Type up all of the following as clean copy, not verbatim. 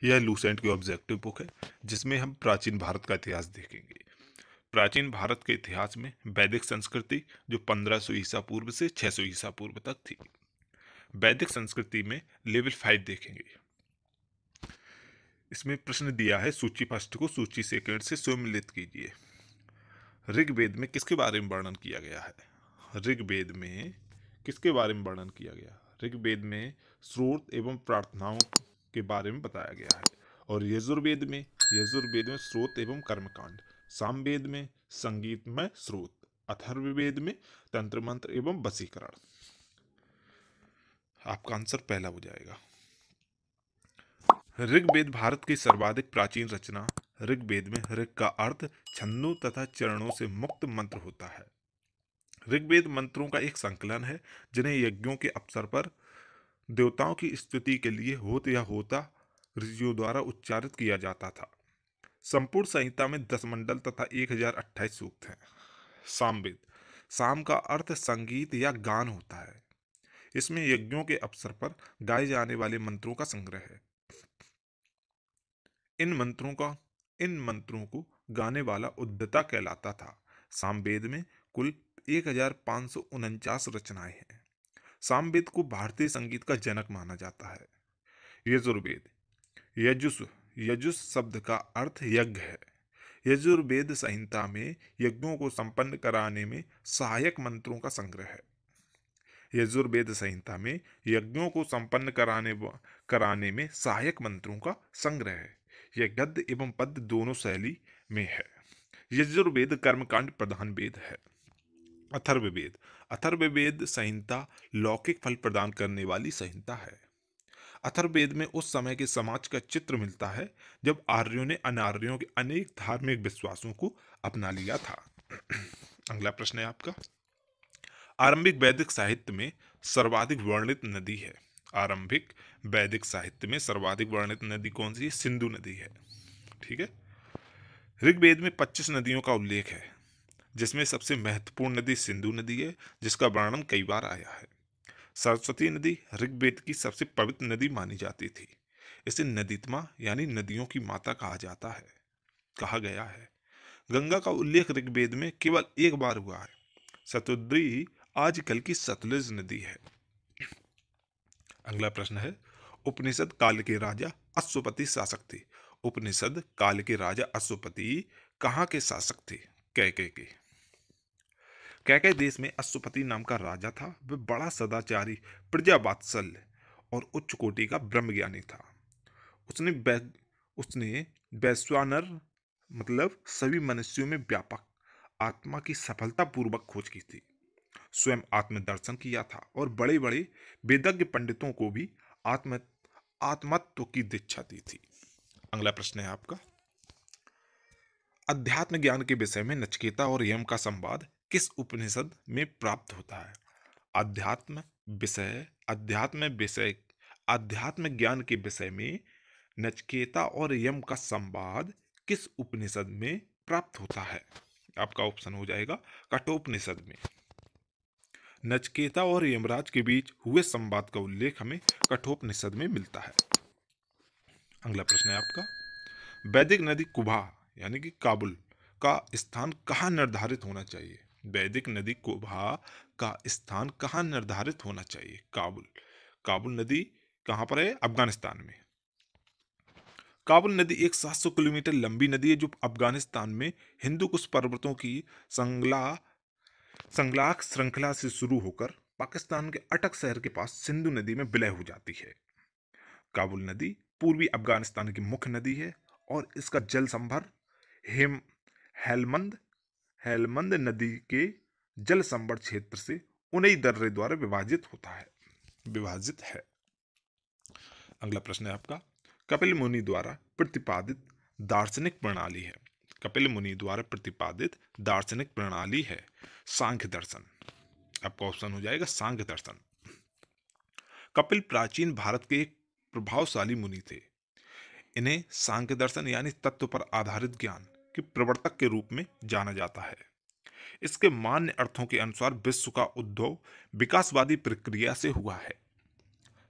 यह लूसेंट की objective book है जिसमें हम प्राचीन भारत का इतिहास देखेंगे। प्राचीन भारत के इतिहास में वैदिक संस्कृति जो 1500 ईसा पूर्व से 600 ईसा पूर्व तक थी। वैदिक संस्कृति में लेवल 5 देखेंगे। इसमें प्रश्न दिया है, सूची फर्स्ट को सूची सेकंड से सम्मिलित कीजिए। ऋग्वेद में किसके बारे में वर्णन किया गया है? ऋग्वेद में किसके बारे में वर्णन किया गया? ऋग्वेद में स्रोत एवं प्रार्थनाओं के बारे में बताया गया है। और यजुर्वेद में स्रोत एवं कर्मकांड, सामवेद में संगीतमय स्रोत, अथर्ववेद में तंत्र मंत्र एवं वशीकरण। आपका आंसर पहला हो जाएगा। ऋग्वेद भारत की सर्वाधिक प्राचीन रचना। ऋग्वेद में ऋग का अर्थ छंदों तथा चरणों से मुक्त मंत्र होता है। ऋग्वेद मंत्रों का एक संकलन है जिन्हें यज्ञों के अवसर पर देवताओं की स्तुति के लिए होता ऋषियों द्वारा उच्चारित किया जाता था। संपूर्ण संहिता में 10 मंडल तथा 1028 सूक्त हैं। सामवेद, साम का अर्थ संगीत या गान होता है। इसमें यज्ञों के अवसर पर गाए जाने वाले मंत्रों का संग्रह है। इन मंत्रों को गाने वाला उद्यता कहलाता था। सामवेद में कुल 1549 रचनाएं हैं। सामवेद को भारतीय संगीत का जनक माना जाता है। यजुर्वेद, यजुस यजुस शब्द का अर्थ यज्ञ है। यजुर्वेद संहिता में यज्ञों को संपन्न कराने में सहायक मंत्रों का संग्रह है। यजुर्वेद संहिता में यज्ञों को संपन्न कराने में सहायक मंत्रों का संग्रह है। यह गद्य एवं पद्य दोनों शैली में है। यजुर्वेद कर्मकांड प्रधान वेद है। अथर्ववेद, अथर्ववेद संहिता लौकिक फल प्रदान करने वाली संहिता है। अथर्ववेद में उस समय के समाज का चित्र मिलता है जब आर्यों ने अनार्यों के अनेक धार्मिक विश्वासों को अपना लिया था। अगला प्रश्न है आपका, आरंभिक वैदिक साहित्य में सर्वाधिक वर्णित नदी है। आरंभिक वैदिक साहित्य में सर्वाधिक वर्णित नदी कौन सी है? सिंधु नदी है। ठीक है। ऋग्वेद में 25 नदियों का उल्लेख है जिसमें सबसे महत्वपूर्ण नदी सिंधु नदी है जिसका वर्णन कई बार आया है। सरस्वती नदी ऋग्वेद की सबसे पवित्र नदी मानी जाती थी। इसे नदीत्मा यानी नदियों की माता कहा गया है। गंगा का उल्लेख ऋग्वेद में केवल एक बार हुआ है। शतुद्री आजकल की सतलुज नदी है। अगला प्रश्न है, उपनिषद काल के राजा अश्वपति शासक थे। उपनिषद काल के राजा अश्वपति कहाँ के शासक थे? कैकेय के। कैकेय देश में अश्वपति नाम का राजा था। वह बड़ा सदाचारी, प्रजावात्सल्य और उच्च कोटि का ब्रह्मज्ञानी था। उसने वैश्वानर मतलब सभी मनुष्यों में व्यापक आत्मा की सफलतापूर्वक खोज की थी। स्वयं आत्मदर्शन किया था और बड़े बड़े वेदज्ञ पंडितों को भी आत्मत्व की दीक्षा दी थी। अगला प्रश्न है आपका, अध्यात्म ज्ञान के विषय में नचिकेता और यम का संवाद किस उपनिषद में प्राप्त होता है? अध्यात्म ज्ञान के विषय में नचिकेता और यम का संवाद किस उपनिषद में प्राप्त होता है? आपका ऑप्शन हो जाएगा कठोपनिषद में। नचिकेता और यमराज के बीच हुए संवाद का उल्लेख हमें कठोपनिषद में मिलता है। अगला प्रश्न है आपका, वैदिक नदी कुभा यानी कि काबुल का स्थान कहाँ निर्धारित होना चाहिए? वैदिक नदी कुभा का स्थान कहाँ निर्धारित होना चाहिए? काबुल नदी कहाँ पर है? अफगानिस्तान में। काबुल नदी एक 700 किलोमीटर लंबी नदी है जो अफगानिस्तान में हिंदू कुश पर्वतों की संगलाक श्रृंखला से शुरू होकर पाकिस्तान के अटक शहर के पास सिंधु नदी में विलय हो जाती है। काबुल नदी पूर्वी अफगानिस्तान की मुख्य नदी है और इसका जल संभर हेलमंद नदी के जल संभर क्षेत्र से उनई दर्रे द्वारा विभाजित है। अगला प्रश्न है आपका, कपिल मुनि द्वारा प्रतिपादित दार्शनिक प्रणाली है। कपिल मुनि द्वारा प्रतिपादित दार्शनिक प्रणाली है सांख्य दर्शन। आपका ऑप्शन हो जाएगा सांख्य दर्शन। कपिल प्राचीन भारत के एक प्रभावशाली मुनि थे। इन्हें सांख्य दर्शन यानी तत्व पर आधारित ज्ञान के प्रवर्तक के रूप में जाना जाता है। इसके मान्य अर्थों के अनुसार विश्व का उद्भव विकासवादी प्रक्रिया से हुआ है।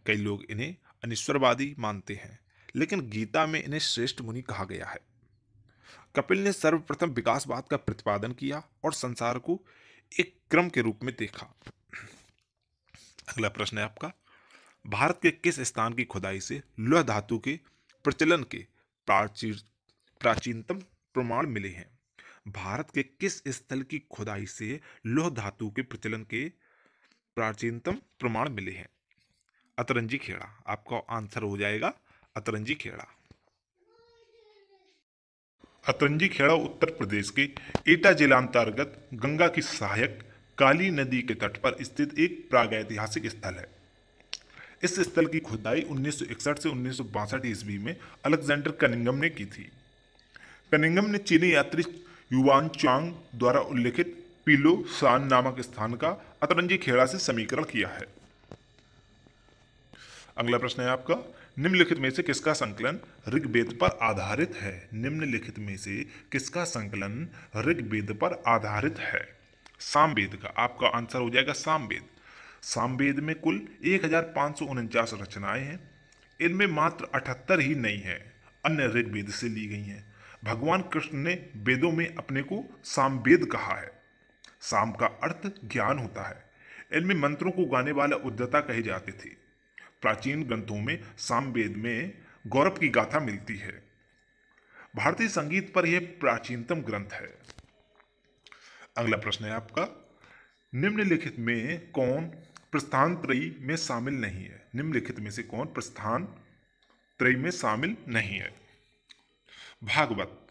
कई लोग इन्हें अनिश्वरवादी मानते हैं लेकिन गीता में इन्हें श्रेष्ठ मुनि कहा गया है। कपिल ने सर्वप्रथम विकासवाद का प्रतिपादन किया और संसार को एक क्रम के रूप में देखा। अगला प्रश्न है आपका, भारत के किस स्थान की खुदाई से लौह धातु के प्रचलन के प्राचीन प्राचीनतम प्रमाण मिले हैं? भारत के किस स्थल की खुदाई से लौह धातु के प्रचलन के प्राचीनतम प्रमाण मिले हैं? अतरंजी खेड़ा आपका आंसर हो जाएगा, अतरंजी खेड़ा। अतरंजी खेड़ा उत्तर प्रदेश के एटा जिला अंतर्गत गंगा की सहायक काली नदी के तट पर स्थित एक प्रागैतिहासिक स्थल है। इस स्थल की खुदाई 1961 से 1962 ईस्वी में अलेक्जेंडर कनिंघम ने की थी। कनिंघम ने चीनी यात्री युवान चांग द्वारा उल्लिखित पीलो सान नामक स्थान का अतरंजी खेड़ा से समीकरण किया है। अगला प्रश्न है आपका, निम्नलिखित में से किसका संकलन ऋग्वेद पर आधारित है? निम्नलिखित में से किसका संकलन ऋग्वेद पर आधारित है? सामवेद का आपका आंसर हो जाएगा सामवेद। सामवेद में कुल 1549 रचनाएं हैं। इनमें मात्र 78 ही नई हैं, अन्य ऋग्वेद से ली गई हैं। भगवान कृष्ण ने वेदों में अपने को सामवेद कहा है। साम का अर्थ ज्ञान होता है। इनमें मंत्रों को गाने वाला उद्यता कहे जाते थे। प्राचीन ग्रंथों में सामवेद में गौरव की गाथा मिलती है। भारतीय संगीत पर यह प्राचीनतम ग्रंथ है। अगला प्रश्न है आपका, निम्नलिखित में कौन प्रस्थान त्रयी में शामिल नहीं है? निम्नलिखित में से कौन प्रस्थान त्रयी में शामिल नहीं है? भागवत।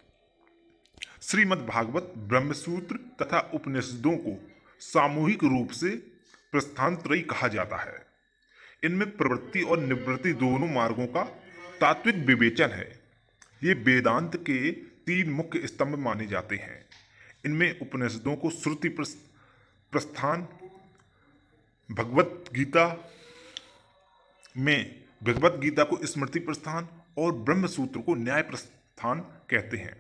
श्रीमद् भागवत ब्रह्मसूत्र तथा उपनिषदों को सामूहिक रूप से प्रस्थान त्रयी कहा जाता है। इनमें प्रवृत्ति और निवृत्ति दोनों मार्गों का तात्विक विवेचन है। ये वेदांत के 3 मुख्य स्तंभ माने जाते हैं। इनमें उपनिषदों को श्रुति प्रस्थान, भगवत गीता को स्मृति प्रस्थान और ब्रह्मसूत्र को न्याय प्रस्थान कहते हैं।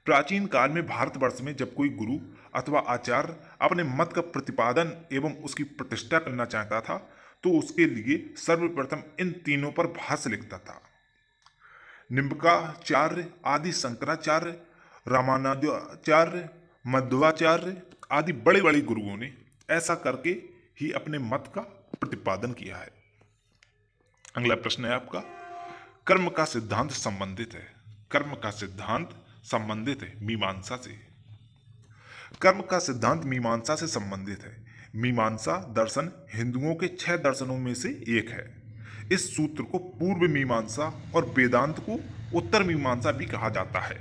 प्राचीन काल में भारतवर्ष में जब कोई गुरु अथवा आचार्य अपने मत का प्रतिपादन एवं उसकी प्रतिष्ठा करना चाहता था तो उसके लिए सर्वप्रथम इन तीनों पर भाष्य लिखता था। निम्बकाचार्य आदि, शंकराचार्य, रामानुजाचार्य, मध्वाचार्य आदि बड़े बड़े गुरुओं ने ऐसा करके ही अपने मत का प्रतिपादन किया है। अगला प्रश्न है आपका, कर्म का सिद्धांत संबंधित है। कर्म का सिद्धांत संबंधित है मीमांसा से। कर्म का सिद्धांत मीमांसा से संबंधित है। मीमांसा दर्शन हिंदुओं के 6 दर्शनों में से एक है। इस सूत्र को पूर्व मीमांसा और वेदांत को उत्तर मीमांसा भी कहा जाता है।